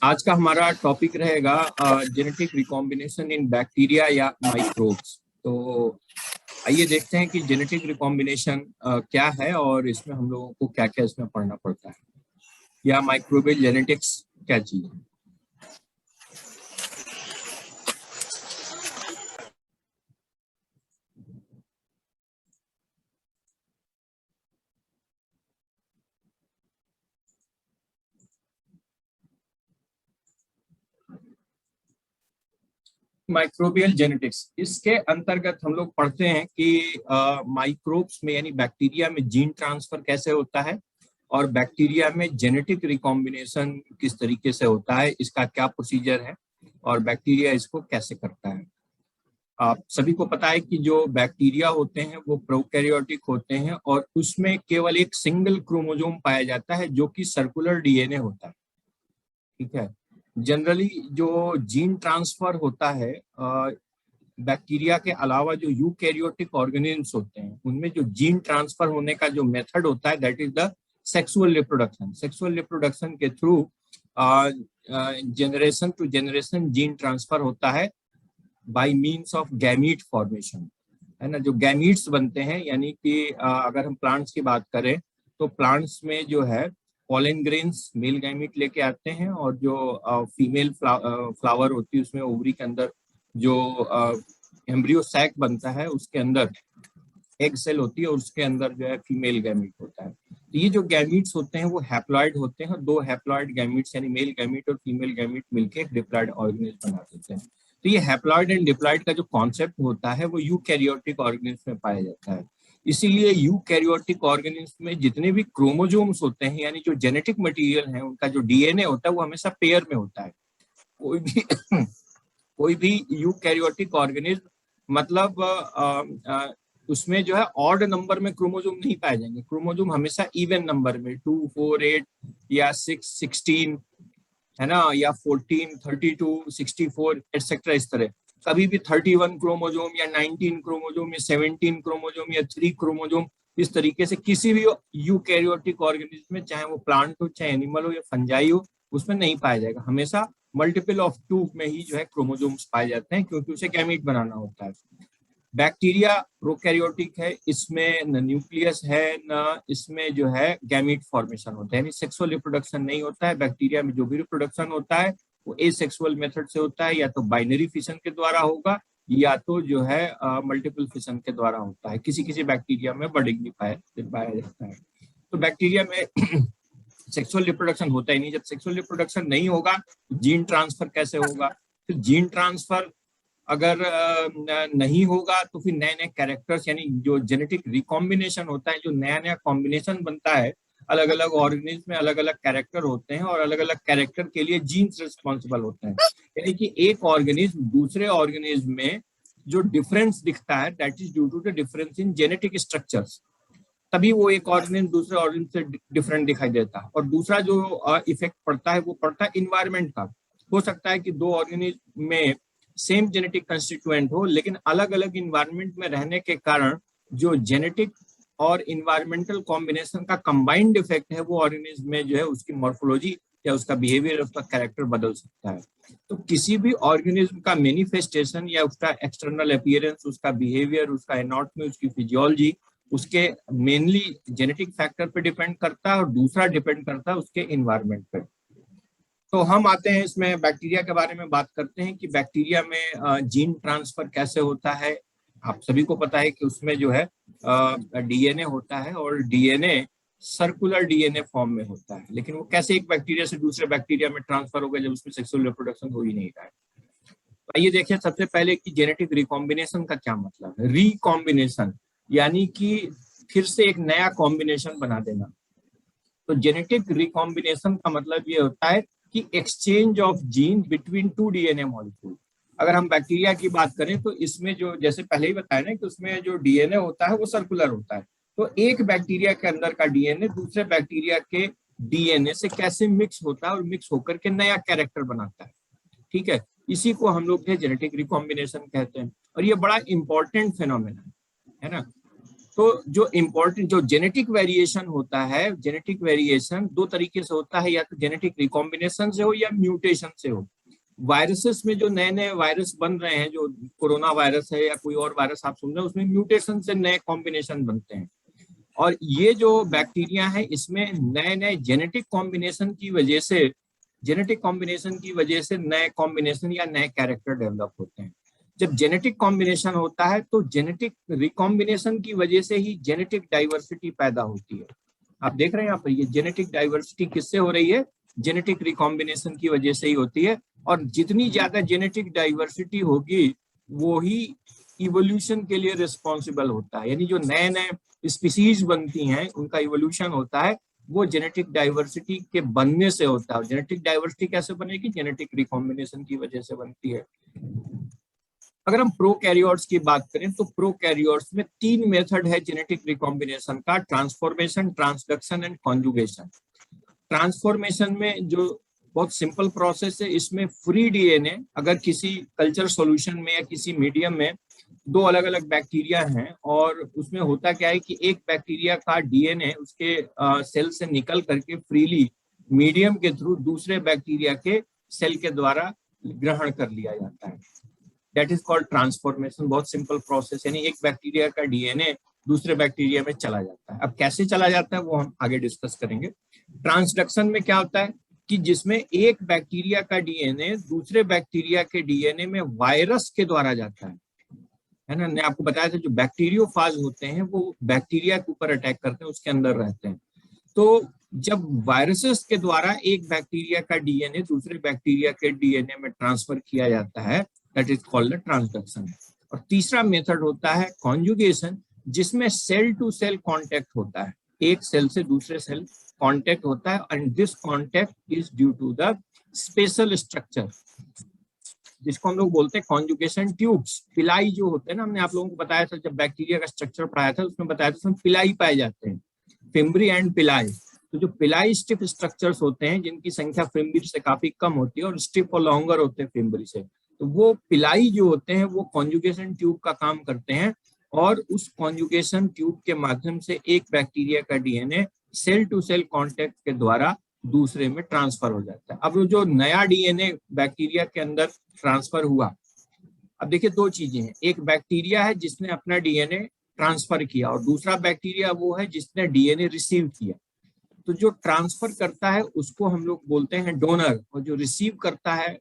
आज का हमारा टॉपिक रहेगा जेनेटिक रिकॉम्बिनेशन इन बैक्टीरिया या माइक्रोब्स। तो आइए देखते हैं कि जेनेटिक रिकॉम्बिनेशन क्या है और इसमें हम लोगों को क्या क्या इसमें पढ़ना पड़ता है, या माइक्रोबियल जेनेटिक्स क्या चीज है। माइक्रोबियल जेनेटिक्स, इसके अंतर्गत हम लोग पढ़ते हैं कि माइक्रोब्स में यानी बैक्टीरिया में जीन ट्रांसफर कैसे होता है और बैक्टीरिया में जेनेटिक रिकॉम्बिनेशन किस तरीके से होता है, इसका क्या प्रोसीजर है और बैक्टीरिया इसको कैसे करता है। आप सभी को पता है कि जो बैक्टीरिया होते हैं वो प्रोकैरियोटिक होते हैं और उसमें केवल एक सिंगल क्रोमोसोम पाया जाता है जो कि सर्कुलर डीएनए होता है। ठीक है, जनरली जो जीन ट्रांसफर होता है बैक्टीरिया के अलावा जो यूकैरियोटिक ऑर्गेनिजम्स होते हैं उनमें जो जीन ट्रांसफर होने का जो मेथड होता है that is the sexual reproduction. Sexual reproduction के through generation to generation gene transfer होता है by means of gamete formation, है ना। जो गैमीट्स बनते हैं यानी कि अगर हम प्लांट्स की बात करें तो प्लांट्स में जो है पॉलन ग्रेन्स मेल गैमीट लेके आते हैं और जो फीमेल फ्लावर होती है उसमें ओवरी के अंदर जो एम्ब्रियो सैक बनता है उसके अंदर एग सेल होती है और उसके अंदर जो है फीमेल गैमीट होता है। तो ये जो गैमीट्स होते हैं वो हैप्लॉइड होते हैं, दो हैप्लॉइड गैमीट्स यानी मेल गैमीट और फीमेल गैमीट मिलकर एक डिप्लॉइड ऑर्गेनिज्म बना देते हैं। तो ये हैप्लॉइड एंड डिप्लॉइड का जो कॉन्सेप्ट होता है वो यूकैरियोटिक ऑर्गेनिज्म में पाया जाता है। इसीलिए यूकैरियोटिक ऑर्गेनिज्म में जितने भी क्रोमोसोम्स होते हैं यानी जो जेनेटिक मटेरियल है उनका जो डीएनए होता है वो हमेशा पेयर में होता है। कोई भी यूकैरियोटिक ऑर्गेनिज्म मतलब उसमें जो है ऑड नंबर में क्रोमोसोम नहीं पाए जाएंगे। क्रोमोसोम हमेशा इवन नंबर में 2, 4, 8 या 6, 16 है ना, या 14, 32, 64 एटसेट्रा। इस तरह कभी भी 31 क्रोमोसोम या 19 क्रोमोसोम या 17 क्रोमोसोम या 3 क्रोमोसोम, इस तरीके से किसी भी यूकैरियोटिक ऑर्गेनिज्म में चाहे वो प्लांट हो चाहे एनिमल हो या फंजाई हो उसमें नहीं पाया जाएगा। हमेशा मल्टीपल ऑफ 2 में ही जो है क्रोमोसोम्स पाए जाते हैं क्योंकि उसे गैमीट बनाना होता है। बैक्टीरिया प्रोकैरियोटिक है, इसमें न न्यूक्लियस है न इसमें जो है गैमीट फॉर्मेशन होता है, यानी सेक्सुअल रिप्रोडक्शन नहीं होता है। बैक्टीरिया में जो भी रिप्रोडक्शन होता है वो एसेक्सुअल मेथड से होता है, या तो बाइनरी फिशन के द्वारा होगा या तो जो है मल्टीपल फिशन के द्वारा होता है। किसी किसी बैक्टीरिया में बर्डिंग भी पाया जाता है। तो बैक्टीरिया में सेक्सुअल रिप्रोडक्शन होता ही नहीं। जब सेक्सुअल रिप्रोडक्शन नहीं होगा जीन ट्रांसफर कैसे होगा? तो जीन ट्रांसफर अगर नहीं होगा तो फिर नए नए कैरेक्टर्स यानी जो जेनेटिक रिकॉम्बिनेशन होता है, जो नया नया कॉम्बिनेशन बनता है, अलग अलग ऑर्गेनिज्म में अलग अलग कैरेक्टर होते हैं और अलग अलग कैरेक्टर के लिए जीन्स रिस्पॉन्सिबल होते हैं। यानी कि एक ऑर्गेनिज्म दूसरे ऑर्गेनिज्म में जो डिफरेंस दिखता है that is due to the difference in genetic structures, तभी वो एक ऑर्गेनिज्म दूसरे ऑर्गेनिज्म से डिफरेंट दिखाई देता है। और दूसरा जो इफेक्ट पड़ता है वो पड़ता है इन्वायरमेंट का। हो सकता है कि दो ऑर्गेनिज्म में सेम जेनेटिक कंस्टिट्यूएंट हो लेकिन अलग अलग इन्वायरमेंट में रहने के कारण जो जेनेटिक और इन्वायरमेंटल कॉम्बिनेशन का कंबाइंड इफेक्ट है वो ऑर्गेनिज्म में जो है उसकी मॉर्फोलॉजी या उसका बिहेवियर, उसका कैरेक्टर बदल सकता है। तो किसी भी ऑर्गेनिज्म का मैनिफेस्टेशन या उसका एक्सटर्नल अपीयरेंस, उसका बिहेवियर, उसका एनाटॉमी, उसकी फिजियोलॉजी उसके मेनली जेनेटिक फैक्टर पे डिपेंड करता है और दूसरा डिपेंड करता है उसके इन्वायरमेंट पे। तो हम आते हैं इसमें बैक्टीरिया के बारे में बात करते हैं कि बैक्टीरिया में जीन ट्रांसफर कैसे होता है। आप सभी को पता है कि उसमें जो है डीएनए होता है और डीएनए सर्कुलर डीएनए फॉर्म में होता है, लेकिन वो कैसे एक बैक्टीरिया से दूसरे बैक्टीरिया में ट्रांसफर होगा जब उसमें सेक्सुअल रिप्रोडक्शन हो ही नहीं रहा है। तो आइए देखिए सबसे पहले कि जेनेटिक रिकॉम्बिनेशन का क्या मतलब है। रिकॉम्बिनेशन यानी कि फिर से एक नया कॉम्बिनेशन बना देना। तो जेनेटिक रिकॉम्बिनेशन का मतलब ये होता है कि exchange of gene between 2 DNA molecule. अगर हम बैक्टीरिया की बात करें तो इसमें जो जैसे पहले ही बताया ना कि उसमें जो डीएनए होता है वो सर्कुलर होता है। तो एक बैक्टीरिया के अंदर का डीएनए दूसरे बैक्टीरिया के डीएनए से कैसे मिक्स होता है और मिक्स होकर के नया कैरेक्टर बनाता है। ठीक है, इसी को हम लोग जेनेटिक रिकॉम्बिनेशन कहते हैं और ये बड़ा इंपॉर्टेंट फिनोमेना है ना। तो जो इम्पोर्टेंट जो जेनेटिक वेरिएशन होता है, जेनेटिक वेरिएशन दो तरीके से होता है, या तो जेनेटिक रिकॉम्बिनेशन से हो या म्यूटेशन से हो। वायरसेस में जो नए नए वायरस बन रहे हैं, जो कोरोना वायरस है या कोई और वायरस आप सुन रहे हैं, उसमें म्यूटेशन से नए कॉम्बिनेशन बनते हैं। और ये जो बैक्टीरिया है, इसमें नए नए जेनेटिक कॉम्बिनेशन की वजह से, जेनेटिक कॉम्बिनेशन की वजह से नए कॉम्बिनेशन या नए कैरेक्टर डेवलप होते हैं। जब जेनेटिक कॉम्बिनेशन होता है तो जेनेटिक रिकॉम्बिनेशन की वजह से ही जेनेटिक डाइवर्सिटी पैदा होती है। आप देख रहे हैं यहाँ पर, ये जेनेटिक डाइवर्सिटी किससे हो रही है? जेनेटिक रिकॉम्बिनेशन की वजह से ही होती है। और जितनी ज्यादा जेनेटिक डाइवर्सिटी होगी वो ही इवोल्यूशन के लिए रिस्पॉन्सिबल होता है। यानी जो नए नए स्पीसीज बनती हैं, उनका इवोल्यूशन होता है, वो जेनेटिक डाइवर्सिटी के बनने से होता है। जेनेटिक डाइवर्सिटी कैसे बनेगी? जेनेटिक रिकॉम्बिनेशन की वजह से बनती है। अगर हम प्रोकैरियोट्स की बात करें तो प्रोकैरियोट्स में 3 मेथड है जेनेटिक रिकॉम्बिनेशन का: transformation, transduction and conjugation. Transformation में जो बहुत सिंपल प्रोसेस है, इसमें फ्री डीएनए, अगर किसी कल्चर सॉल्यूशन में या किसी मीडियम में दो अलग अलग बैक्टीरिया हैं, और उसमें होता क्या है कि एक बैक्टीरिया का डीएनए उसके सेल से निकल करके फ्रीली मीडियम के थ्रू दूसरे बैक्टीरिया के सेल के द्वारा ग्रहण कर लिया जाता है। That is called transformation. बहुत सिंपल प्रोसेस, यानी एक बैक्टीरिया का डीएनए दूसरे बैक्टीरिया में चला जाता है। अब कैसे चला जाता है वो हम आगे डिस्कस करेंगे। ट्रांसडक्शन में क्या होता है कि जिसमें एक बैक्टीरिया का डीएनए दूसरे बैक्टीरिया के डीएनए में वायरस के द्वारा जाता है ना। मैंने आपको बताया था जो बैक्टीरियोफाज होते हैं वो बैक्टीरिया के ऊपर अटैक करते हैं, उसके अंदर रहते हैं। तो जब वायरसेस के द्वारा एक बैक्टीरिया का डीएनए दूसरे बैक्टीरिया के डीएनए में ट्रांसफर किया जाता है, दैट इज कॉल्ड ट्रांसडक्शन। और तीसरा मेथड होता है कॉन्जुगेशन, जिसमें सेल टू सेल कांटेक्ट होता है, एक सेल से दूसरे सेल कांटेक्ट होता है, and this contact is due to the special structure, जिसको हम लोग बोलते हैं कॉन्जुगेशन ट्यूब्स। पिलाई जो होते हैं ना, हमने आप लोगों को बताया था जब बैक्टीरिया का स्ट्रक्चर पढ़ाया था, उसमें बताया था उसमें पिलाई पाए जाते हैं, फिम्ब्री एंड पिलाई। तो जो पिलाई स्टिफ स्ट्रक्चर्स होते हैं, जिनकी संख्या फिम्ब्री से काफी कम होती है और स्टिफ और लॉन्गर होते हैं फिम्ब्री से, तो वो पिलाई जो होते हैं वो कॉन्जुगेशन ट्यूब का काम करते हैं, और उस कॉन्जुगेशन ट्यूब के माध्यम से एक बैक्टीरिया का DNA cell to cell contact के द्वारा दूसरे में ट्रांसफर हो जाता है। अब वो जो नया डीएनए बैक्टीरिया के अंदर ट्रांसफर हुआ, अब देखिए दो चीजें हैं, एक बैक्टीरिया है जिसने अपना डीएनए ट्रांसफर किया, और दूसरा बैक्टीरिया वो है जिसने डीएनए रिसीव किया। तो जो ट्रांसफर करता है उसको हम लोग बोलते हैं डोनर, और जो रिसीव करता है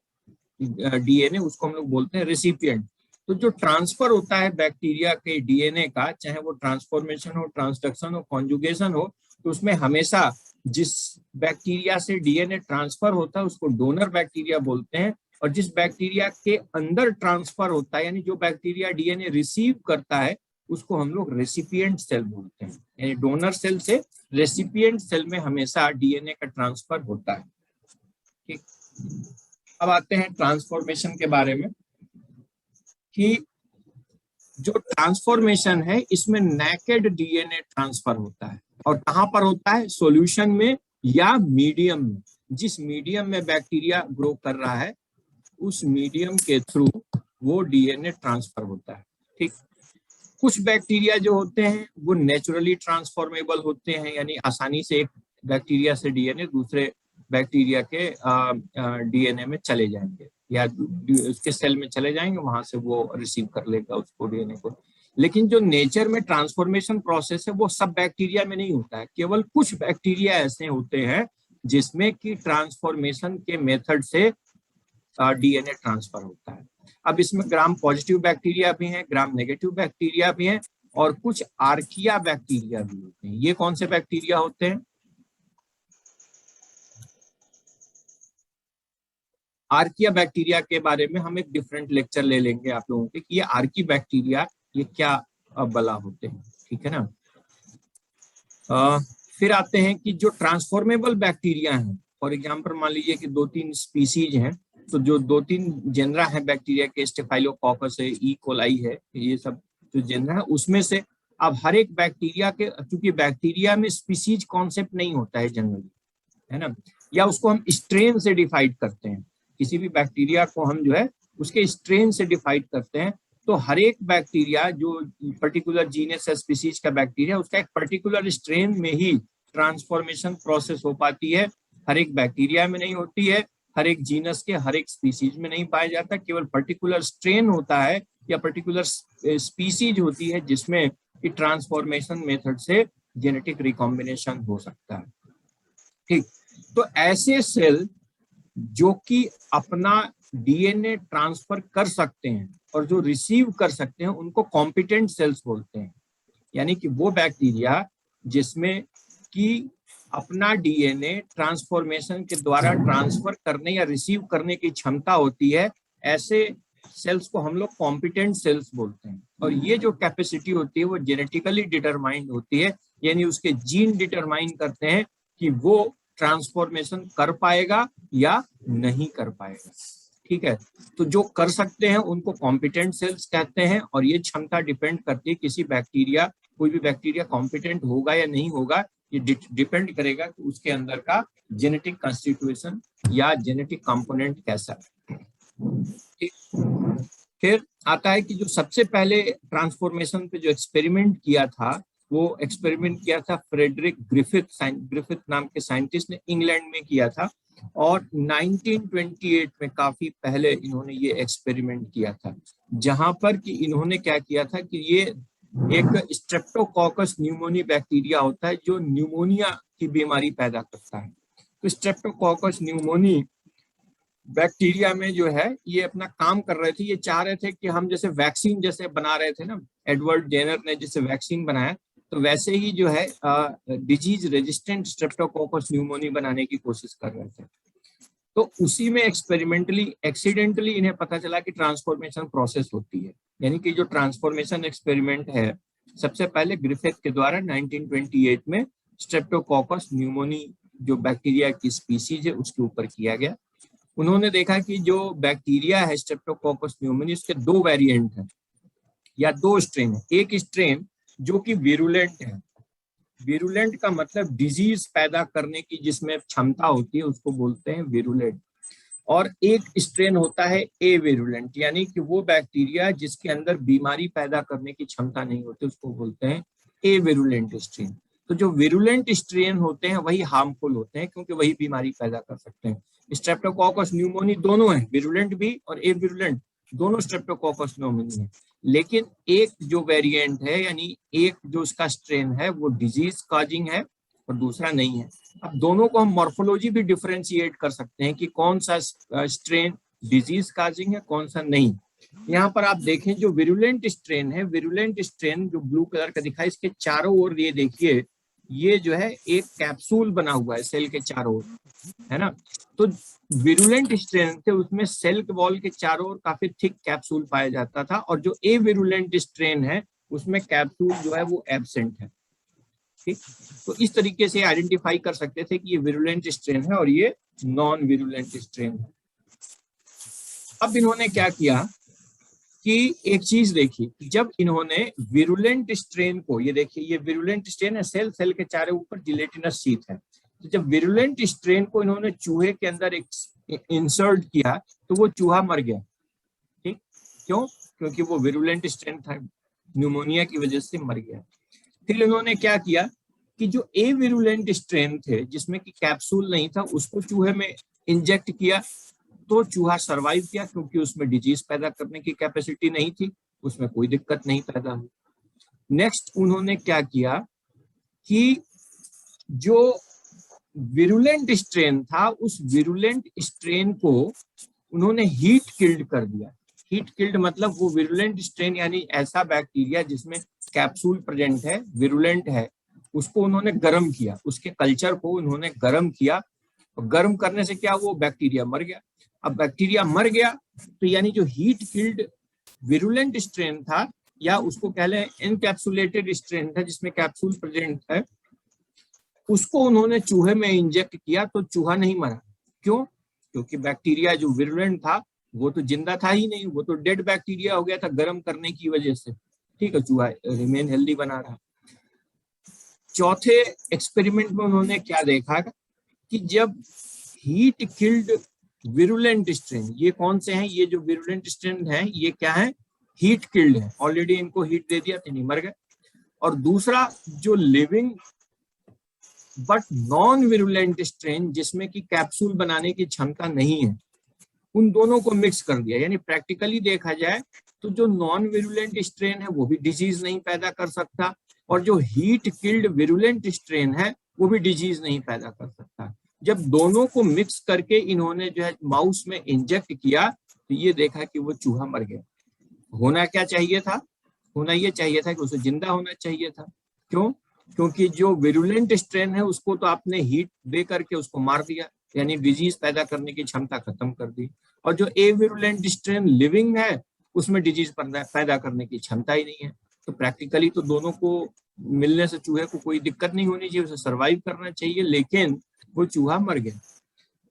डीएनए उसको हम लोग बोलते हैं रेसिपिएंट। तो जो ट्रांसफर होता है बैक्टीरिया के डीएनए का, चाहे वो ट्रांसफॉर्मेशन हो, ट्रांसडक्शन हो, कॉन्जुगेशन हो, तो उसमें हमेशा जिस बैक्टीरिया से डीएनए ट्रांसफर होता है उसको डोनर बैक्टीरिया बोलते हैं, और जिस बैक्टीरिया के अंदर ट्रांसफर होता है, यानी जो बैक्टीरिया डीएनए रिसीव करता है, उसको हम लोग रेसिपिएंट सेल बोलते हैं। यानी डोनर सेल से रेसिपिएंट सेल में हमेशा डीएनए का ट्रांसफर होता है। ठीक, अब आते हैं ट्रांसफॉर्मेशन के बारे में, कि जो ट्रांसफॉर्मेशन है इसमें नेकेड डीएनए ट्रांसफर होता है, और कहां पर होता है? सॉल्यूशन में या मीडियम में। जिस मीडियम में बैक्टीरिया ग्रो कर रहा है उस मीडियम के थ्रू वो डीएनए ट्रांसफर होता है। ठीक, कुछ बैक्टीरिया जो होते हैं वो नेचुरली ट्रांसफॉर्मेबल होते हैं, यानी आसानी से एक बैक्टीरिया से डीएनए दूसरे बैक्टीरिया के डीएनए में चले जाएंगे, या उसके सेल में चले जाएंगे, वहां से वो रिसीव कर लेगा उसको, डीएनए को। लेकिन जो नेचर में ट्रांसफॉर्मेशन प्रोसेस है वो सब बैक्टीरिया में नहीं होता है, केवल कुछ बैक्टीरिया ऐसे होते हैं जिसमें कि ट्रांसफॉर्मेशन के मेथड से डीएनए ट्रांसफर होता है। अब इसमें ग्राम पॉजिटिव बैक्टीरिया भी हैं, ग्राम नेगेटिव बैक्टीरिया भी हैं, और कुछ आर्किया बैक्टीरिया भी होते हैं। ये कौन से बैक्टीरिया होते हैं? आर्किया बैक्टीरिया के बारे में हम एक डिफरेंट लेक्चर ले लेंगे आप लोगों के, कि ये आर्की बैक्टीरिया ये क्या बला होते हैं। ठीक है ना। फिर आते हैं कि जो ट्रांसफॉर्मेबल बैक्टीरिया हैं, फॉर एग्जांपल मान लीजिए कि 2-3 स्पीसीज हैं, तो जो 2-3 जेनरा है बैक्टीरिया के, स्टेफाइलोकोकस है, ई कोलाई है, ये सब जो जेनरा है उसमें से अब हर एक बैक्टीरिया के, क्योंकि बैक्टीरिया में स्पीसीज कॉन्सेप्ट नहीं होता है जनरली, है ना, या उसको हम स्ट्रेन से डिफाइड करते हैं, किसी भी बैक्टीरिया को हम जो है उसके स्ट्रेन से डिफाइड करते हैं। तो हर एक बैक्टीरिया जो पर्टिकुलर जीनस या स्पीसीज का बैक्टीरिया, उसका एक पर्टिकुलर स्ट्रेन में ही ट्रांसफॉर्मेशन प्रोसेस हो पाती है। हर एक बैक्टीरिया में नहीं होती है, हर एक जीनस के हर एक स्पीसीज में नहीं पाया जाता, केवल पर्टिकुलर स्ट्रेन होता है या पर्टिकुलर स्पीसीज होती है जिसमें कि ट्रांसफॉर्मेशन मेथड से जेनेटिक रिकॉम्बिनेशन हो सकता है। ठीक, तो ऐसे सेल जो कि अपना डीएनए ट्रांसफर कर सकते हैं और जो रिसीव कर सकते हैं उनको कॉम्पिटेंट सेल्स बोलते हैं। यानी कि वो बैक्टीरिया जिसमें कि अपना डीएनए ट्रांसफॉर्मेशन के द्वारा ट्रांसफर करने या रिसीव करने की क्षमता होती है, ऐसे सेल्स को हम लोग कॉम्पिटेंट सेल्स बोलते हैं। और ये जो कैपेसिटी होती है वो जेनेटिकली डिटरमाइंड होती है, यानी उसके जीन डिटरमाइन करते हैं कि वो ट्रांसफॉर्मेशन कर पाएगा या नहीं कर पाएगा। ठीक है, तो जो कर सकते हैं उनको कॉम्पिटेंट सेल्स कहते हैं, और ये क्षमता डिपेंड करती है किसी बैक्टीरिया, कोई भी बैक्टीरिया कॉम्पिटेंट होगा या नहीं होगा, ये डिपेंड करेगा कि उसके अंदर का जेनेटिक कॉन्स्टिट्यूशन या जेनेटिक कंपोनेंट कैसा है। फिर आता है कि जो सबसे पहले ट्रांसफॉर्मेशन पे जो एक्सपेरिमेंट किया था, वो एक्सपेरिमेंट किया था फ्रेडरिक ग्रिफिथ नाम के साइंटिस्ट ने, इंग्लैंड में किया था। और 1928 में, काफी पहले इन्होंने ये एक्सपेरिमेंट किया था, जहां पर कि इन्होंने क्या किया था कि ये एक स्ट्रेप्टोकोकस न्यूमोनी बैक्टीरिया होता है जो न्यूमोनिया की बीमारी पैदा करता है। तो स्ट्रेप्टोकोकस न्यूमोनी बैक्टीरिया में जो है ये अपना काम कर रहे थे। ये चाह रहे थे कि हम जैसे वैक्सीन जैसे बना रहे थे ना, एडवर्ड जेनर ने जैसे वैक्सीन बनाया, तो वैसे ही जो है डिजीज रेजिस्टेंट स्ट्रेप्टोकोकस न्यूमोनी बनाने की कोशिश कर रहे थे। तो उसी में एक्सपेरिमेंटली एक्सीडेंटली इन्हें पता चला कि ट्रांसफॉर्मेशन प्रोसेस होती है। यानी कि जो ट्रांसफॉर्मेशन एक्सपेरिमेंट है सबसे पहले ग्रिफिथ के द्वारा 1928 में स्ट्रेप्टोकोकस न्यूमोनी जो बैक्टीरिया की स्पीसीज है उसके ऊपर किया गया। उन्होंने देखा कि जो बैक्टीरिया है स्ट्रेप्टोकोकस न्यूमोनी, उसके दो वेरिएंट हैं या दो स्ट्रेन है। एक स्ट्रेन जो कि विरुलेंट है, विरुलेंट का मतलब डिजीज पैदा करने की जिसमें क्षमता होती है उसको बोलते हैं विरुलेंट। और एक स्ट्रेन होता है ए विरुलेंट, यानी कि वो बैक्टीरिया जिसके अंदर बीमारी पैदा करने की क्षमता नहीं होती उसको बोलते हैं ए विरुलेंट स्ट्रेन। तो जो विरुलेंट स्ट्रेन होते हैं वही हार्मफुल होते हैं क्योंकि वही बीमारी पैदा कर सकते हैं। स्ट्रेप्टोकोकस न्यूमोनी दोनों है, विरुलेंट भी और ए विरुलेंट, दोनों स्ट्रेप्टोकोकस न्यूमोनी है। लेकिन एक जो वेरिएंट है यानी एक जो उसका स्ट्रेन है वो डिजीज कॉजिंग है और दूसरा नहीं है। अब दोनों को हम मॉर्फोलॉजी भी डिफरेंशिएट कर सकते हैं कि कौन सा स्ट्रेन डिजीज कॉजिंग है कौन सा नहीं। यहाँ पर आप देखें जो विरुलेंट स्ट्रेन है, विरुलेंट स्ट्रेन जो ब्लू कलर का दिखा है, इसके चारों ओर ये देखिए, ये जो है एक कैप्सूल बना हुआ है सेल के चारों ओर, है ना। तो विरुलेंट स्ट्रेन थे उसमें सेल के वॉल के चारों ओर काफी थिक कैप्सूल पाया जाता था, और जो ए विरुलेंट स्ट्रेन है उसमें कैप्सूल जो है वो एब्सेंट है। ठीक, तो इस तरीके से आइडेंटिफाई कर सकते थे कि ये विरुलेंट स्ट्रेन है और ये नॉन विरुलेंट स्ट्रेन है। अब इन्होंने क्या किया कि एक चीज देखिए, जब इन्होंने विरुलेंट स्ट्रेन को, ये देखिए ये विरुलेंट स्ट्रेन है, सेल सेल के चारों ऊपर जिलेटिनस शीथ है, तो जब विरुलेंट स्ट्रेन को इन्होंने चूहे के अंदर इंसर्ट किया तो वो चूहा मर गया। ठीक, क्यों? क्योंकि वो विरुलेंट स्ट्रेन था, न्यूमोनिया की वजह से मर गया। फिर इन्होंने क्या किया कि जो ए विरुलेंट स्ट्रेन थे जिसमें कि कैप्सूल नहीं था उसको चूहे में इंजेक्ट किया, तो चूहा सरवाइव किया क्योंकि उसमें डिजीज पैदा करने की कैपेसिटी नहीं थी, उसमें कोई दिक्कत नहीं पैदा हुई। नेक्स्ट उन्होंने क्या किया कि जो विरुलेंट स्ट्रेन था उस विरुलेंट स्ट्रेन को उन्होंने हीट किल्ड कर दिया। हीट किल्ड मतलब वो विरुलेंट स्ट्रेन यानी ऐसा बैक्टीरिया जिसमें कैप्सूल प्रेजेंट है, विरुलेंट है, उसको उन्होंने गर्म किया, उसके कल्चर को उन्होंने गर्म किया, और गर्म करने से क्या, वो बैक्टीरिया मर गया। अब बैक्टीरिया मर गया तो यानी जो हीट किल्ड विरुलेंट स्ट्रेन था या उसको कह लें एनकैप्सुलेटेड स्ट्रेन था जिसमें कैप्सूल प्रेजेंट है, उसको उन्होंने चूहे में इंजेक्ट किया तो चूहा नहीं मरा। क्यों? क्योंकि बैक्टीरिया जो विरुलेंट था वो तो जिंदा था ही नहीं, वो तो डेड बैक्टीरिया हो गया था गर्म करने की वजह से। ठीक है, चूहा रिमेन हेल्दी बना रहा। चौथे एक्सपेरिमेंट में उन्होंने क्या देखा कि जब हीट किल्ड विरुलेंट स्ट्रेन, ये कौन से हैं, ये जो विरुलेंट स्ट्रेन हैं ये क्या है, हीट किल्ड है, ऑलरेडी इनको हीट दे दिया तो नहीं मर गए। और दूसरा जो living but non virulent strain जिसमें कि कैप्सूल बनाने की क्षमता नहीं है, उन दोनों को मिक्स कर दिया। यानी प्रैक्टिकली देखा जाए तो जो नॉन विरुलेंट स्ट्रेन है वो भी डिजीज नहीं पैदा कर सकता, और जो हीट किल्ड विरुलेंट स्ट्रेन है वो भी डिजीज नहीं पैदा कर सकता। जब दोनों को मिक्स करके इन्होंने जो है माउस में इंजेक्ट किया तो ये देखा कि वो चूहा मर गया। होना क्या चाहिए था? होना ये चाहिए था कि उसे जिंदा होना चाहिए था। क्यों? क्योंकि जो विरुलेंट स्ट्रेन है उसको तो आपने हीट दे करके उसको मार दिया, यानी डिजीज पैदा करने की क्षमता खत्म कर दी। और जो ए विरुलेंट स्ट्रेन लिविंग है उसमें डिजीज पैदा करने की क्षमता ही नहीं है। तो प्रैक्टिकली तो दोनों को मिलने से चूहे को कोई दिक्कत नहीं होनी चाहिए, उसे सर्वाइव करना चाहिए, लेकिन वो चूहा मर गया।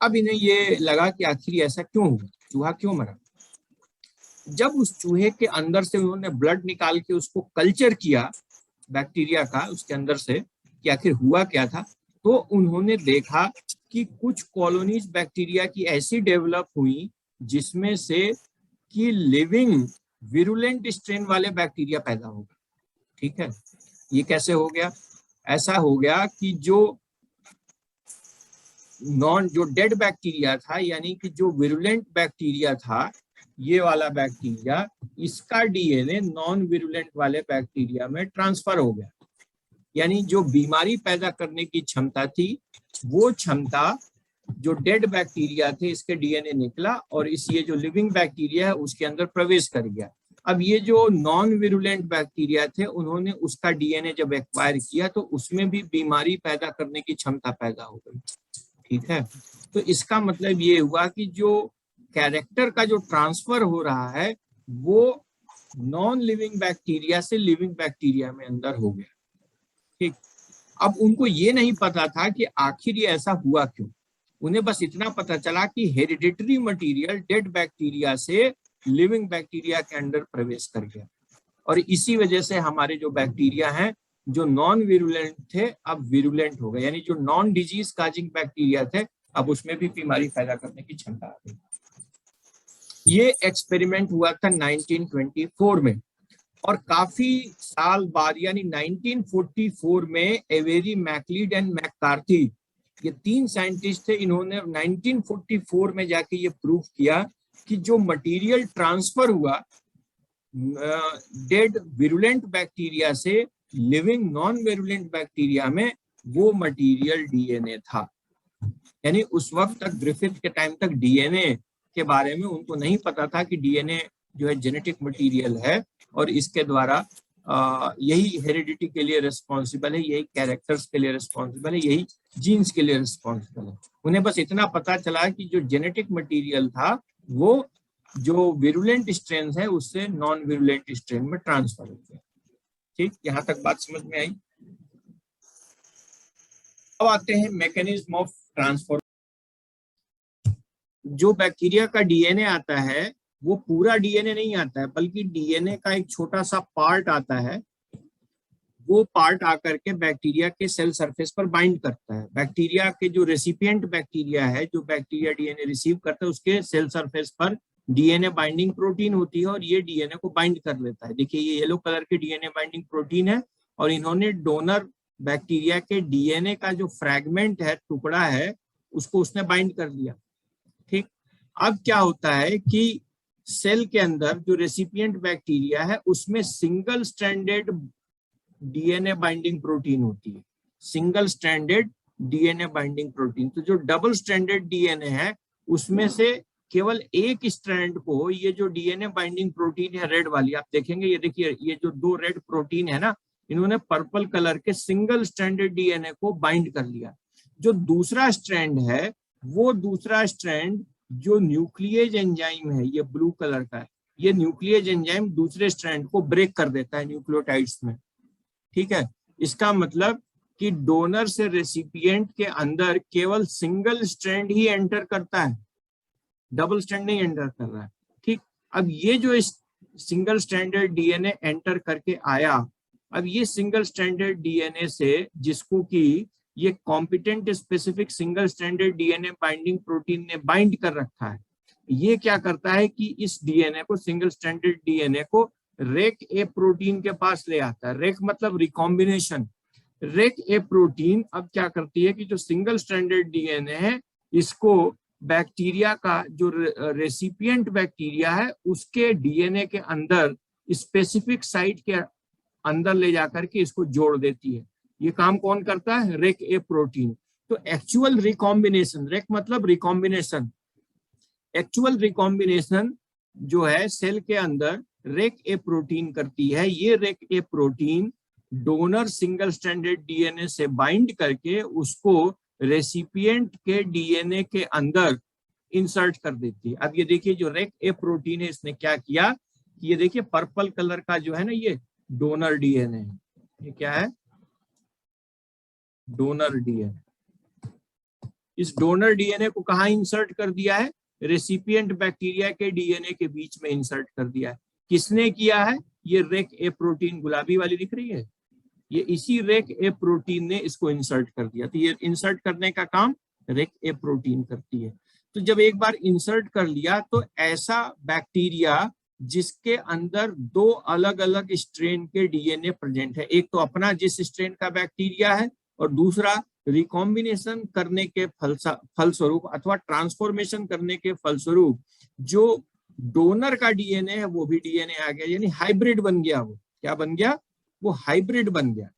अब इन्हें ये लगा कि आखिर ऐसा क्यों हुआ, चूहा क्यों मरा। जब उस चूहे के अंदर से उन्होंने ब्लड निकाल के उसको कल्चर किया बैक्टीरिया का उसके अंदर से कि आखिर हुआ क्या था, तो उन्होंने देखा कि कुछ कॉलोनीज बैक्टीरिया की ऐसी डेवलप हुई जिसमें से कि लिविंग विरुलेंट स्ट्रेन वाले बैक्टीरिया पैदा हो गए। ठीक है, ये कैसे हो गया? ऐसा हो गया कि जो डेड बैक्टीरिया था, यानी कि जो विरुलेंट बैक्टीरिया था, ये वाला बैक्टीरिया, इसका डीएनए नॉन विरुलेंट वाले बैक्टीरिया में ट्रांसफर हो गया। यानी जो बीमारी पैदा करने की क्षमता थी वो क्षमता जो डेड बैक्टीरिया थे इसके डीएनए निकला और इस ये जो लिविंग बैक्टीरिया है उसके अंदर प्रवेश कर गया। अब ये जो नॉन विरुलेंट बैक्टीरिया थे उन्होंने उसका डीएनए जब एक्वायर किया तो उसमें भी बीमारी पैदा करने की क्षमता पैदा हो गई। ठीक है, तो इसका मतलब ये हुआ कि जो कैरेक्टर का जो ट्रांसफर हो रहा है वो नॉन लिविंग बैक्टीरिया से लिविंग बैक्टीरिया में अंदर हो गया। ठीक, अब उनको ये नहीं पता था कि आखिर ये ऐसा हुआ क्यों। उन्हें बस इतना पता चला कि हेरिडिटरी मटेरियल डेड बैक्टीरिया से लिविंग बैक्टीरिया के अंदर प्रवेश कर गया, और इसी वजह से हमारे जो बैक्टीरिया हैं जो नॉन विरुलेंट थे अब विरुलेंट हो गए। यानी जो नॉन डिजीज काजिंग बैक्टीरिया थे अब उसमें भी बीमारी पैदा करने की क्षमता आ गई। ये एक्सपेरिमेंट हुआ था 1924 में, और काफी साल बाद यानी 1944 में एवेरी मैकलीड एंड मैककार्थी, ये तीन साइंटिस्ट थे, इन्होंने 1944 में जाके ये प्रूव किया कि जो मटेरियल ट्रांसफर हुआ डेड विरुलेंट बैक्टीरिया से लिविंग नॉन विरुलेंट बैक्टीरिया में वो मटेरियल डीएनए था। यानी उस वक्त तक ग्रिफिथ के टाइम तक डीएनए के बारे में उनको नहीं पता था कि डीएनए जो है जेनेटिक मटेरियल है और इसके द्वारा यही हेरिडिटी के लिए रिस्पॉन्सिबल है, यही कैरेक्टर्स के लिए रिस्पॉन्सिबल है, यही जीन्स के लिए रिस्पॉन्सिबल है। उन्हें बस इतना पता चला कि जो जेनेटिक मटेरियल था वो जो विरुलेंट स्ट्रेन है उससे नॉन विरुलेंट स्ट्रेन में ट्रांसफर हो गया। ठीक, यहाँ तक बात समझ में आई। अब आते हैं मैकेनिज्म ऑफ ट्रांसफर। जो बैक्टीरिया का डीएनए आता है वो पूरा डीएनए नहीं आता है, बल्कि डीएनए का एक छोटा सा पार्ट आता है। वो पार्ट आकर के बैक्टीरिया के सेल सरफेस पर बाइंड करता है। बैक्टीरिया के जो रेसिपिएंट बैक्टीरिया है, जो बैक्टीरिया डीएनए रिसीव करता है, उसके सेल सरफेस पर डीएनए बाइंडिंग प्रोटीन होती है और ये डीएनए को बाइंड कर लेता है। देखिए ये येलो कलर के डीएनए बाइंडिंग प्रोटीन है और इन्होंने डोनर बैक्टीरिया के डीएनए का जो फ्रैगमेंट है, टुकड़ा है, उसको उसने बाइंड कर दिया। ठीक, अब क्या होता है कि सेल के अंदर जो रेसिपिएंट बैक्टीरिया है उसमें single stranded DNA binding protein होती है, single stranded DNA binding protein. तो जो डबल स्ट्रैंडेड डीएनए है उसमें से केवल एक स्ट्रैंड को ये जो डीएनए बाइंडिंग प्रोटीन है रेड वाली, आप देखेंगे ये देखिए ये जो दो रेड प्रोटीन है ना, इन्होंने पर्पल कलर के सिंगल स्ट्रैंडेड डीएनए को बाइंड कर लिया। जो दूसरा स्ट्रैंड है वो दूसरा स्ट्रैंड जो न्यूक्लियेज एंजाइम है, ये ब्लू कलर का है, ये न्यूक्लियेज एंजाइम दूसरे स्ट्रैंड को ब्रेक कर देता है न्यूक्लियोटाइड्स में। ठीक है, इसका मतलब कि डोनर से रेसिपिएंट के अंदर केवल सिंगल स्ट्रैंड ही एंटर करता है, डबल स्ट्रैंड नहीं एंटर कर रहा है। ठीक, अब ये जो सिंगल स्ट्रैंडेड डीएनए एंटर करके आया, अब ये सिंगल स्ट्रैंडेड डीएनए से जिसको कि ये competent specific single stranded DNA binding protein ने बाइंड कर रखा है, ये क्या करता है कि इस डीएनए को, सिंगल स्ट्रैंडेड डीएनए को रेक ए प्रोटीन के पास ले आता है। रेक मतलब रिकॉम्बिनेशन। रेक ए प्रोटीन अब क्या करती है कि जो सिंगल स्ट्रैंडेड डीएनए है इसको बैक्टीरिया का जो रेसिपिएंट बैक्टीरिया है उसके डीएनए के अंदर स्पेसिफिक साइट के अंदर ले जाकर के इसको जोड़ देती है। ये काम कौन करता है? Rake A protein. तो एक्चुअल रिकॉम्बिनेशन, रेक मतलब रिकॉम्बिनेशन, एक्चुअल रिकॉम्बिनेशन जो है सेल के अंदर रेक ए प्रोटीन करती है। ये rec A protein donor single stranded DNA से बाइंड करके उसको रेसिपिएंट के डीएनए के अंदर इंसर्ट कर देती है। अब ये देखिए जो रेक ए प्रोटीन है इसने क्या किया, ये देखिए पर्पल कलर का जो है ना ये डोनर डीएनए है। ये क्या है? Donor DNA. इस डोनर डीएनए को कहाँ इंसर्ट कर दिया है? रेसिपिएंट बैक्टीरिया के डीएनए के बीच में इंसर्ट कर दिया है। किसने किया है? ये रेक ए प्रोटीन गुलाबी वाली दिख रही है, ये इसी रेक ए प्रोटीन ने इसको इंसर्ट कर दिया। तो ये इंसर्ट करने का काम रेक ए प्रोटीन करती है। तो जब एक बार इंसर्ट कर लिया तो ऐसा बैक्टीरिया जिसके अंदर दो अलग अलग स्ट्रेन के डीएनए प्रेजेंट है, एक तो अपना जिस स्ट्रेन का बैक्टीरिया है और दूसरा रिकॉम्बिनेशन करने के फलस्वरूप अथवा ट्रांसफॉर्मेशन करने के फलस्वरूप जो डोनर का डीएनए है वो भी डीएनए आ गया, यानी हाइब्रिड बन गया। वो क्या बन गया? वो हाइब्रिड बन गया।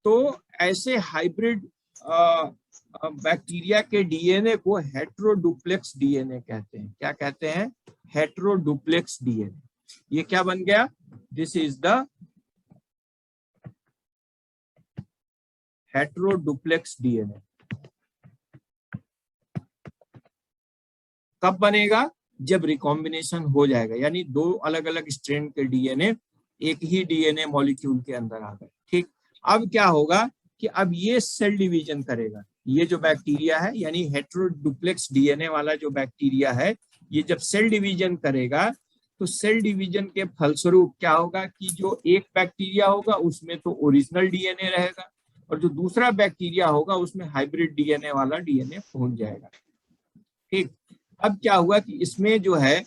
तो ऐसे हाइब्रिड बैक्टीरिया के डीएनए को हेटेरोडुप्लेक्स डीएनए कहते हैं। क्या कहते हैं? Heteroduplex DNA. ये क्या बन गया? This is the heteroduplex DNA. कब बनेगा? जब रिकॉम्बिनेशन हो जाएगा, यानी दो अलग अलग स्ट्रेन के डीएनए एक ही डीएनए मॉलिक्यूल के अंदर आ गए। ठीक, अब क्या होगा कि अब ये सेल डिवीजन करेगा। ये जो बैक्टीरिया है यानी हेटेरोडुप्लेक्स डीएनए वाला जो बैक्टीरिया है, ये जब सेल डिवीजन करेगा तो सेल डिवीजन के फलस्वरूप क्या होगा कि जो एक बैक्टीरिया होगा उसमें तो ओरिजिनल डीएनए रहेगा और जो दूसरा बैक्टीरिया होगा उसमें हाइब्रिड डीएनए वाला डीएनए पहुंच जाएगा। ठीक, अब क्या हुआ कि इसमें जो है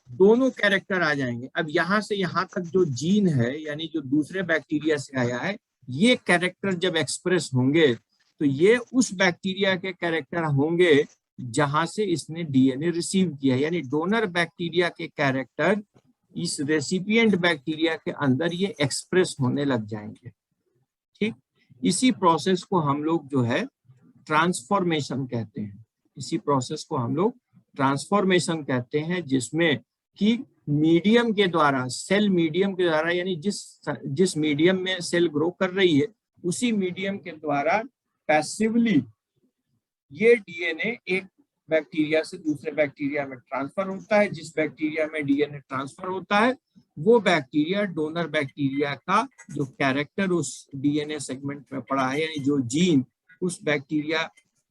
दोनों कैरेक्टर आ जाएंगे। अब यहां से यहां तक जो जीन है यानी जो दूसरे बैक्टीरिया से आया है, ये कैरेक्टर जब एक्सप्रेस होंगे तो ये उस बैक्टीरिया के कैरेक्टर होंगे जहां से इसने डीएनए रिसीव किया, यानी डोनर बैक्टीरिया के कैरेक्टर इस रेसिपिएंट बैक्टीरिया के अंदर ये एक्सप्रेस होने लग जाएंगे। ठीक, इसी प्रोसेस को हम लोग जो है ट्रांसफॉर्मेशन कहते हैं। इसी प्रोसेस को हम लोग ट्रांसफॉर्मेशन कहते हैं, जिसमें कि मीडियम के द्वारा, सेल मीडियम के द्वारा, यानी जिस मीडियम में सेल ग्रो कर रही है उसी मीडियम के द्वारा पैसिवली ये डीएनए एक बैक्टीरिया से दूसरे बैक्टीरिया में ट्रांसफर होता है। जिस बैक्टीरिया में डीएनए ट्रांसफर होता है वो बैक्टीरिया डोनर बैक्टीरिया का जो कैरेक्टर उस डीएनए सेगमेंट में पड़ा है, यानी जो जीन उस बैक्टीरिया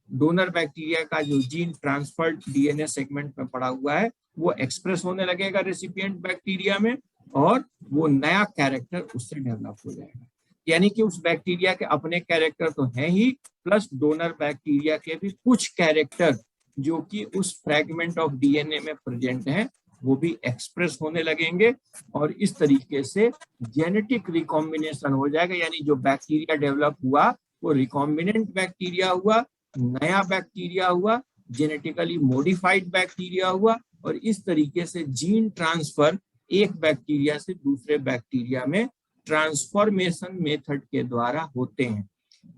डोनर बैक्टीरिया का जो जीन ट्रांसफर्ड डीएनए सेगमेंट में पड़ा हुआ है वो एक्सप्रेस होने लगेगा रेसिपिएंट बैक्टीरिया में और वो नया कैरेक्टर उससे डेवलप हो जाएगा। यानी कि उस बैक्टीरिया के अपने कैरेक्टर तो हैं ही, प्लस डोनर बैक्टीरिया के भी कुछ कैरेक्टर जो कि उस फ्रैगमेंट ऑफ डीएनए में प्रेजेंट हैं वो भी एक्सप्रेस होने लगेंगे और इस तरीके से जेनेटिक रिकॉम्बिनेशन हो जाएगा। यानी जो बैक्टीरिया डेवलप हुआ वो रिकॉम्बिनेंट बैक्टीरिया हुआ, नया बैक्टीरिया हुआ, जेनेटिकली मॉडिफाइड बैक्टीरिया हुआ और इस तरीके से जीन ट्रांसफर एक बैक्टीरिया से दूसरे बैक्टीरिया में ट्रांसफॉर्मेशन मेथड के द्वारा होते हैं।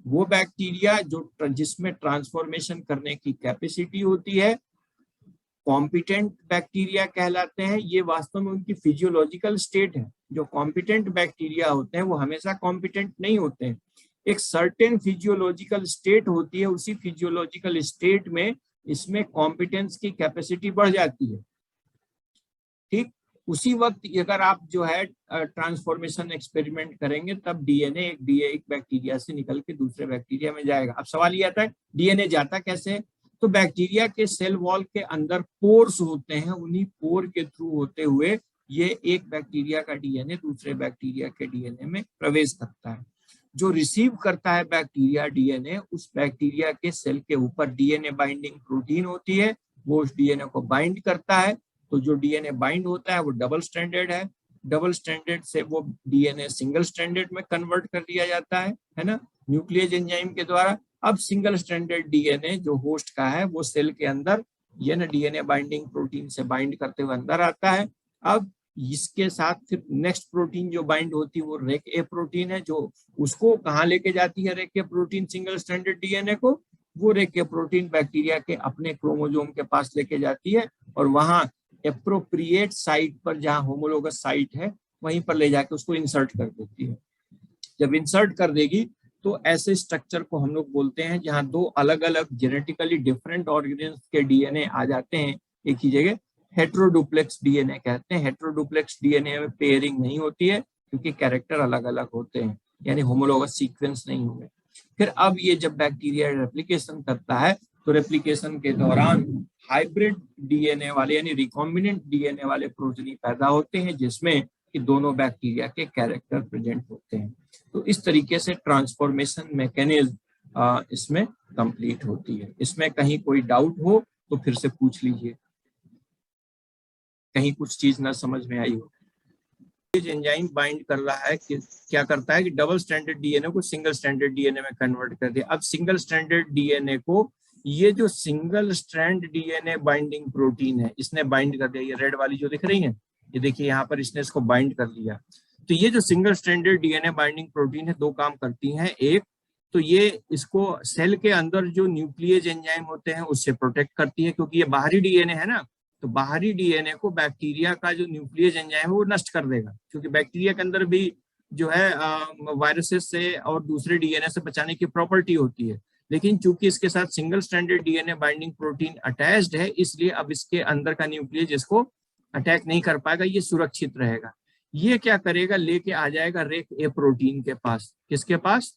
वो बैक्टीरिया जो जिसमें ट्रांसफॉर्मेशन करने की कैपेसिटी होती है कॉम्पिटेंट बैक्टीरिया कहलाते हैं। ये वास्तव में उनकी फिजियोलॉजिकल स्टेट है। जो कॉम्पिटेंट बैक्टीरिया होते हैं वो हमेशा कॉम्पिटेंट नहीं होते हैं, एक सर्टेन फिजियोलॉजिकल स्टेट होती है, उसी फिजियोलॉजिकल स्टेट में इसमें कॉम्पिटेंस की कैपेसिटी बढ़ जाती है। ठीक, उसी वक्त अगर आप जो है ट्रांसफॉर्मेशन एक्सपेरिमेंट करेंगे तब डीएनए एक बैक्टीरिया से निकल के दूसरे बैक्टीरिया में जाएगा। अब सवाल ये आता है डीएनए जाता कैसे? तो बैक्टीरिया के सेल वॉल के अंदर पोर्स होते हैं, उन्हीं पोर के थ्रू होते हुए ये एक बैक्टीरिया का डीएनए दूसरे बैक्टीरिया के डीएनए में प्रवेश करता है। जो रिसीव करता है बैक्टीरिया डीएनए, उस बैक्टीरिया के सेल के ऊपर डीएनए बाइंडिंग प्रोटीन होती है, वो उस डीएनए को बाइंड करता है। तो जो डीएनए बाइंड होता है वो डबल स्ट्रैंडेड है, डबल स्ट्रैंडेड से वो डीएनए सिंगल स्ट्रैंडेड में कन्वर्ट कर दिया जाता है ना, न्यूक्लियस एंजाइम के द्वारा। अब सिंगल स्ट्रैंडेड डीएनए जो होस्ट का है वो सेल के अंदर ये ना डीएनए बाइंडिंग प्रोटीन से बाइंड करते हुए अंदर आता है। अब इसके साथ फिर नेक्स्ट प्रोटीन जो बाइंड होती है वो रेक ए प्रोटीन है, जो उसको कहाँ लेके जाती है rake A protein single stranded DNA को, वो रेक ए प्रोटीन बैक्टीरिया के अपने क्रोमोसोम के पास लेके जाती है और वहां एप्रोप्रिएट साइट पर जहां होमोलोगस साइट है वहीं पर ले जाके उसको इंसर्ट कर देती है। जब इंसर्ट कर देगी तो ऐसे स्ट्रक्चर को हम लोग बोलते हैं जहां दो अलग अलग जेनेटिकली डिफरेंट ऑर्गेनिज्म के डीएनए आ जाते हैं एक ही जगह, हेट्रोडुप्लेक्स डीएनए कहते हैं। हेट्रोडुप्लेक्स डीएनए में पेयरिंग नहीं होती है क्योंकि कैरेक्टर अलग अलग होते हैं, यानी होमोलोगस सीक्वेंस नहीं होंगे। फिर अब ये जब बैक्टीरिया रेप्लिकेशन करता है तो रेप्लिकेशन के दौरान हाइब्रिड डीएनए वाले यानी रिकॉम्बिनेंट डीएनए वाले प्रोटीन पैदा होते हैं जिसमें कि दोनों बैक्टीरिया के कैरेक्टर प्रेजेंट होते हैं। तो इस तरीके से ट्रांसफॉर्मेशन मैकेनिज्म इसमें कंप्लीट होती है। इसमें कहीं कोई डाउट हो तो फिर से पूछ लीजिए, कहीं कुछ चीज ना समझ में आई हो। एंजाइम बाइंड कर रहा है कि क्या करता है कि डबल स्ट्रैंडेड डीएनए को सिंगल स्ट्रैंडेड डीएनए में कन्वर्ट कर दिया। अब सिंगल स्ट्रैंडेड डीएनए को ये जो single strand DNA binding protein है इसने बाइंड कर दिया। ये रेड वाली जो दिख रही है, ये देखिए यहाँ पर इसने इसको बाइंड कर लिया। तो ये जो single stranded DNA binding protein है दो काम करती हैं। एक तो ये इसको सेल के अंदर जो न्यूक्लियस एंजाइम होते हैं उससे प्रोटेक्ट करती है, क्योंकि ये बाहरी डीएनए है ना, तो बाहरी डीएनए को बैक्टीरिया का जो न्यूक्लियस एंजाइम है वो नष्ट कर देगा, क्योंकि बैक्टीरिया के अंदर भी जो है वायरसेस से और दूसरे डीएनए से बचाने की प्रॉपर्टी होती है। लेकिन चूंकि इसके साथ single stranded DNA binding protein attached है, इसलिए अब इसके अंदर का न्यूक्लियस इसको अटैक नहीं कर पाएगा, ये सुरक्षित रहेगा। ये क्या करेगा, लेके आ जाएगा रेक ए प्रोटीन के पास। किसके पास?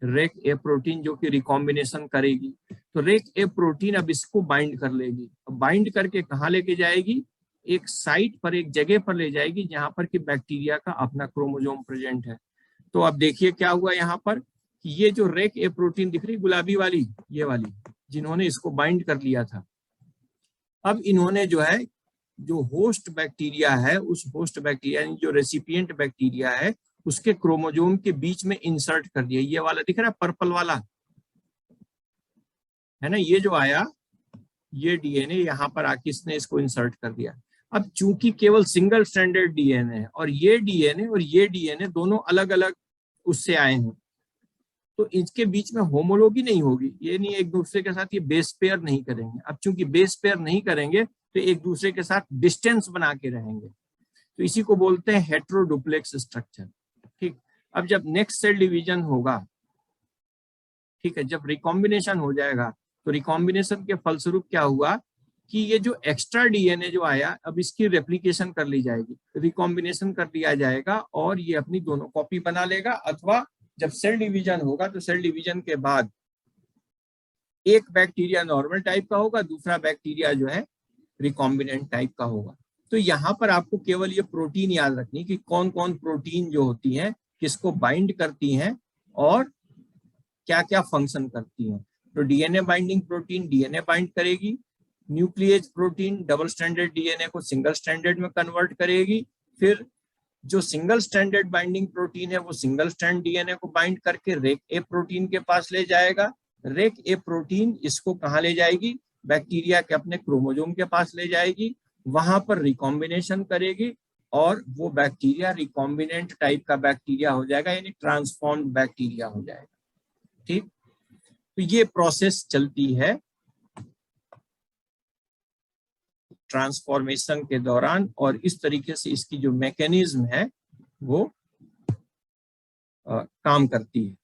रेक ए प्रोटीन, जो कि रिकॉम्बिनेशन करेगी। तो रेक ए प्रोटीन अब इसको बाइंड कर लेगी। अब बाइंड करके कहाँ लेके जाएगी? एक साइट पर, एक जगह पर ले जाएगी जहां पर कि बैक्टीरिया का अपना क्रोमोसोम प्रेजेंट है। तो अब देखिए क्या हुआ यहाँ पर कि ये जो रेक ए प्रोटीन दिख रही गुलाबी वाली, ये वाली जिन्होंने इसको बाइंड कर लिया था, अब इन्होंने जो है जो होस्ट बैक्टीरिया है उस होस्ट बैक्टीरिया यानी जो रेसिपिएंट बैक्टीरिया है उसके क्रोमोसोम के बीच में इंसर्ट कर दिया। ये वाला दिख रहा है पर्पल वाला है ना, ये जो आया ये डीएनए यहाँ पर आके इसने इसको इंसर्ट कर दिया। अब चूंकि केवल सिंगल स्ट्रैंडेड डीएनए है और ये डीएनए दोनों अलग अलग उससे आए हैं, तो इसके बीच में होमोलॉजी नहीं होगी, ये नहीं एक दूसरे के साथ ये बेस पेयर नहीं करेंगे। अब चूंकि बेस पेयर नहीं करेंगे तो एक दूसरे के साथ डिस्टेंस बना के रहेंगे, तो इसी को बोलते हैं हेट्रोडुप्लेक्स स्ट्रक्चर। ठीक, अब जब नेक्स्ट सेल डिवीजन होगा, ठीक है, जब रिकॉम्बिनेशन हो जाएगा तो रिकॉम्बिनेशन के फलस्वरूप क्या हुआ कि ये जो एक्स्ट्रा डीएनए जो आया अब इसकी रेप्लिकेशन कर ली जाएगी, रिकॉम्बिनेशन कर दिया जाएगा और ये अपनी दोनों कॉपी बना लेगा। अथवा जब सेल डिवीजन होगा तो सेल डिवीजन के बाद एक बैक्टीरिया नॉर्मल टाइप का होगा, दूसरा बैक्टीरिया जो है रिकॉम्बिनेंट टाइप का होगा। तो यहाँ पर आपको केवल ये प्रोटीन याद रखनी कि कौन कौन प्रोटीन जो होती हैं किसको बाइंड करती हैं और क्या क्या फंक्शन करती हैं। तो DNA binding protein DNA bind करेगी, nucleus protein double stranded DNA को सिंगल स्ट्रैंडेड में कन्वर्ट करेगी, फिर जो सिंगल स्ट्रैंडेड बाइंडिंग प्रोटीन है वो सिंगल स्ट्रैंड डीएनए को बाइंड करके रेक ए प्रोटीन के पास ले जाएगा। रेक ए प्रोटीन इसको कहाँ ले जाएगी? बैक्टीरिया के अपने क्रोमोसोम के पास ले जाएगी, वहां पर रिकॉम्बिनेशन करेगी और वो बैक्टीरिया रिकॉम्बिनेंट टाइप का बैक्टीरिया हो जाएगा, यानी ट्रांसफॉर्म्ड बैक्टीरिया हो जाएगा। ठीक, तो ये प्रोसेस चलती है ट्रांसफॉर्मेशन के दौरान और इस तरीके से इसकी जो मैकेनिज्म है वो काम करती है।